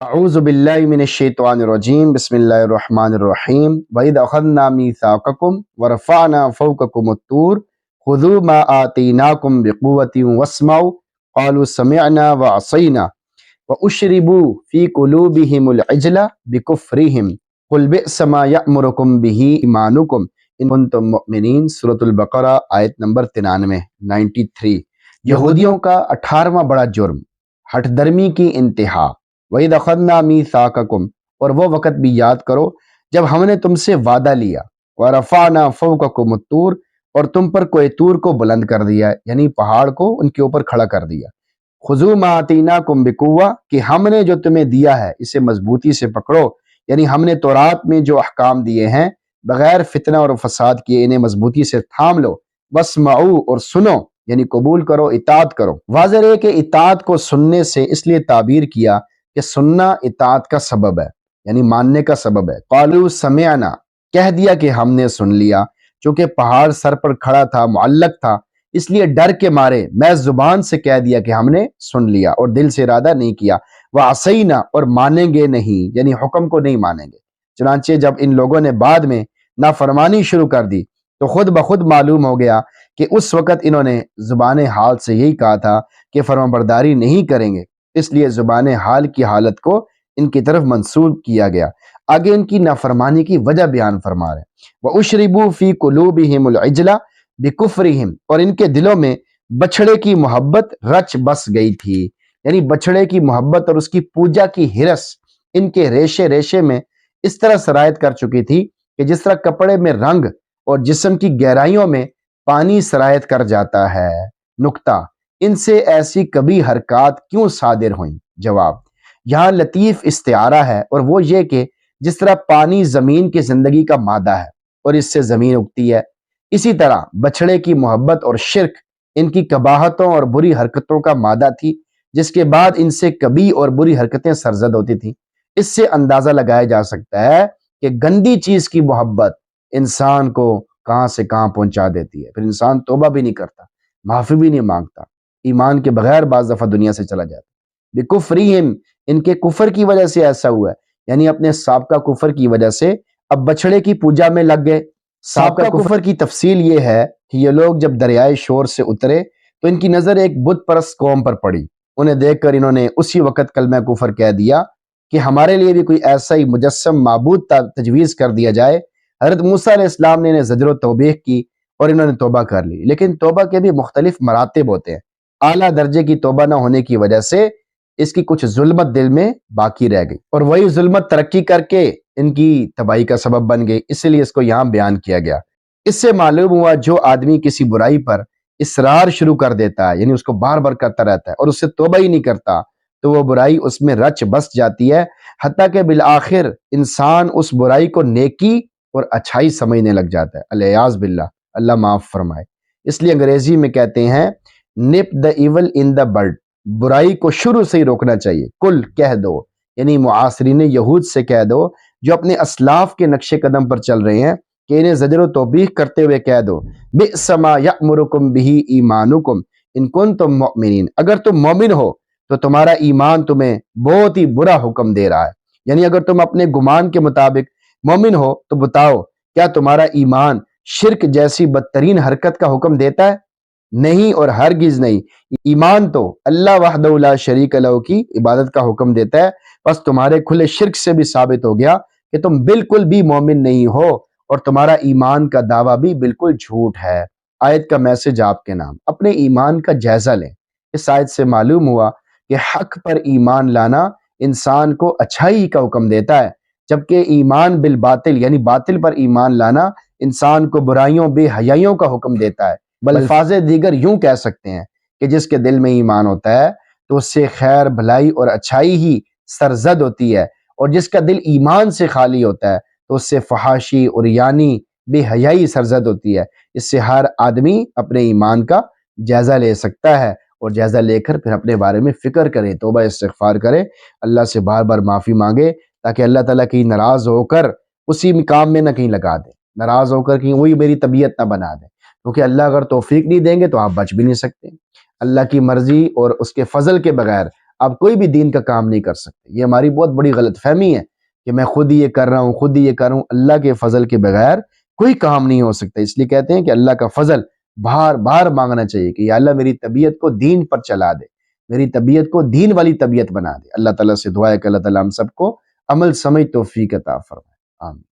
اعوذ باللہ من الشیطان الرجیم بسم اللہ الرحمن الرحیم وَإِذْ أَخَذْنَا مِيثَاقَكُمْ وَرَفَعْنَا فَوْقَكُمُ الطُّورَ خُذُوا مَا آتَيْنَاكُمْ بِقُوَّةٍ وَاسْمَعُوا قَالُوا سَمِعْنَا وَعَصَيْنَا وَأُشْرِبُوا فِي قُلُوبِهِمُ الْعِجْلَ بِكُفْرِهِمْ قُلْ بِئْسَ مَا يَأْمُرُكُمْ بِهِ إِيمَانُكُمْ إِن كُنتُم مُؤْمِنِينَ سورۃ البقرہ آیت نمبر 93 یہودیوں کا 18واں بڑا جرم، ہٹ درمی کی انتہا۔ وَإِذْ أَخَذْنَا مِيثَاقَكُمْ، اور وہ وقت بھی یاد کرو جب ہم نے تم سے وعدہ لیا، وَرَفَعْنَا فَوْقَكُمُ الطُّورَ، اور تم پر کوہ طور کو بلند کر دیا، یعنی پہاڑ کو ان کے اوپر کھڑا کر دیا۔ خُذُوا مَا آتَيْنَاكُمْ بِقُوَّةٍ، کہ ہم نے جو تمہیں دیا ہے اسے مضبوطی سے پکڑو، یعنی ہم نے تورات میں جو احکام دیے ہیں بغیر فتنہ اور فساد کیے انہیں مضبوطی سے تھام لو۔ وَاسْمَعُوا، اور سنو، یعنی قبول کرو، اطاعت کرو۔ واضح ہے کہ اطاعت کو سننے سے اس لیے تعبیر کیا کہ سننا اطاعت کا سبب ہے، یعنی ماننے کا سبب ہے۔ قالوا سمعنا، کہہ دیا کہ ہم نے سن لیا، چونکہ پہاڑ سر پر کھڑا تھا، معلق تھا، اس لیے ڈر کے مارے میں زبان سے کہہ دیا کہ ہم نے سن لیا اور دل سے ارادہ نہیں کیا۔ وعصینا، اور مانیں گے نہیں، یعنی حکم کو نہیں مانیں گے۔ چنانچہ جب ان لوگوں نے بعد میں نافرمانی شروع کر دی تو خود بخود معلوم ہو گیا کہ اس وقت انہوں نے زبان حال سے یہی کہا تھا کہ فرمانبرداری نہیں کریں گے، اس لیے زبان حال کی حالت کو ان کی طرف منسوب کیا گیا۔ آگے ان کی نافرمانی کی وجہ بیان فرما رہے ہیں۔ وَأُشْرِبُوا فِي قُلُوبِهِمُ الْعِجْلَ بِكُفْرِهِمْ، اور ان کے دلوں میں بچھڑے کی محبت رچ بس گئی تھی، یعنی بچھڑے کی محبت اور اس کی پوجا کی ہرس ان کے ریشے ریشے میں اس طرح سرایت کر چکی تھی کہ جس طرح کپڑے میں رنگ اور جسم کی گہرائیوں میں پانی سرایت کر جاتا ہے۔ نکتہ، ان سے ایسی کبھی حرکات کیوں صادر ہوئیں؟ جواب، یہاں لطیف استعارہ ہے، اور وہ یہ کہ جس طرح پانی زمین کی زندگی کا مادہ ہے اور اس سے زمین اگتی ہے، اسی طرح بچھڑے کی محبت اور شرک ان کی قباحتوں اور بری حرکتوں کا مادہ تھی، جس کے بعد ان سے کبھی اور بری حرکتیں سرزد ہوتی تھیں۔ اس سے اندازہ لگایا جا سکتا ہے کہ گندی چیز کی محبت انسان کو کہاں سے کہاں پہنچا دیتی ہے، پھر انسان توبہ بھی نہیں کرتا، معافی بھی نہیں مانگتا، ایمان کے بغیر بعض دفعہ دنیا سے چلا جاتا۔ بِكُفْرِهِمْ، ان کے کفر کی وجہ سے ایسا ہوا ہے، یعنی اپنے سابقہ کفر کی وجہ سے اب بچھڑے کی پوجا میں لگ گئے۔ سابقہ کفر کی تفصیل یہ ہے کہ یہ لوگ جب دریائے شور سے اترے تو ان کی نظر ایک بت پرست قوم پر پڑی، انہیں دیکھ کر انہوں نے اسی وقت کلمہ کفر کہہ دیا کہ ہمارے لیے بھی کوئی ایسا ہی مجسم معبود تجویز کر دیا جائے۔ حضرت موسیٰ علیہ السلام نے انہیں زجر و توبیخ کی اور انہوں نے توبہ کر لی، لیکن توبہ کے بھی مختلف مراتب ہوتے ہیں۔ اعلیٰ درجے کی توبہ نہ ہونے کی وجہ سے اس کی کچھ ظلمت دل میں باقی رہ گئی، اور وہی ظلمت ترقی کر کے ان کی تباہی کا سبب بن گئی، اسی لیے اس کو یہاں بیان کیا گیا۔ اس سے معلوم ہوا جو آدمی کسی برائی پر اصرار شروع کر دیتا ہے، یعنی اس کو بار بار کرتا رہتا ہے اور اس سے توبہ ہی نہیں کرتا، تو وہ برائی اس میں رچ بس جاتی ہے، حتیٰ کہ بالآخر انسان اس برائی کو نیکی اور اچھائی سمجھنے لگ جاتا ہے۔ الیاذ باللہ، اللہ معاف فرمائے۔ اس لیے انگریزی میں کہتے ہیں نپ دا ایول ان دا بڈ، برائی کو شروع سے ہی روکنا چاہیے۔ کل، کہہ دو، یعنی معاصرین یہود سے کہہ دو جو اپنے اسلاف کے نقش قدم پر چل رہے ہیں کہ انہیں زجر و توبیخ کرتے ہوئے کہہ دو بئس ما یأمرکم بہ ایمانکم ان کنتم مؤمنین، اگر تم مومن ہو تو تمہارا ایمان تمہیں بہت ہی برا حکم دے رہا ہے، یعنی اگر تم اپنے گمان کے مطابق مومن ہو تو بتاؤ کیا تمہارا ایمان شرک جیسی بدترین حرکت کا حکم دیتا ہے؟ نہیں، اور ہرگز نہیں۔ ایمان تو اللہ وحدہ لا شریک لہ کی عبادت کا حکم دیتا ہے، بس تمہارے کھلے شرک سے بھی ثابت ہو گیا کہ تم بالکل بھی مومن نہیں ہو اور تمہارا ایمان کا دعویٰ بھی بالکل جھوٹ ہے۔ آیت کا میسج آپ کے نام، اپنے ایمان کا جائزہ لیں۔ اس آیت سے معلوم ہوا کہ حق پر ایمان لانا انسان کو اچھائی کا حکم دیتا ہے، جبکہ ایمان بالباطل یعنی باطل پر ایمان لانا انسان کو برائیوں بے حیائیوں کا حکم دیتا ہے۔ الفاظ دیگر یوں کہہ سکتے ہیں کہ جس کے دل میں ایمان ہوتا ہے تو اس سے خیر بھلائی اور اچھائی ہی سرزد ہوتی ہے، اور جس کا دل ایمان سے خالی ہوتا ہے تو اس سے فحاشی اور یعنی بے حیائی سرزد ہوتی ہے۔ اس سے ہر آدمی اپنے ایمان کا جائزہ لے سکتا ہے، اور جائزہ لے کر پھر اپنے بارے میں فکر کرے، توبہ استغفار کرے، اللہ سے بار بار معافی مانگے، تاکہ اللہ تعالیٰ کہیں ناراض ہو کر اسی کام میں نہ کہیں لگا دے، ناراض ہو کر کہیں وہی میری طبیعت نہ بنا دے، کیونکہ اللہ اگر توفیق نہیں دیں گے تو آپ بچ بھی نہیں سکتے۔ اللہ کی مرضی اور اس کے فضل کے بغیر آپ کوئی بھی دین کا کام نہیں کر سکتے۔ یہ ہماری بہت بڑی غلط فہمی ہے کہ میں خود ہی یہ کر رہا ہوں، خود ہی یہ کر رہا ہوں۔ اللہ کے فضل کے بغیر کوئی کام نہیں ہو سکتا۔ اس لیے کہتے ہیں کہ اللہ کا فضل بار بار مانگنا چاہیے کہ یا اللہ میری طبیعت کو دین پر چلا دے، میری طبیعت کو دین والی طبیعت بنا دے۔ اللہ تعالیٰ سے دعا ہے کہ اللہ تعالیٰ ہم سب کو عمل سمجھ توفیق عطا فرمائے۔ آمین۔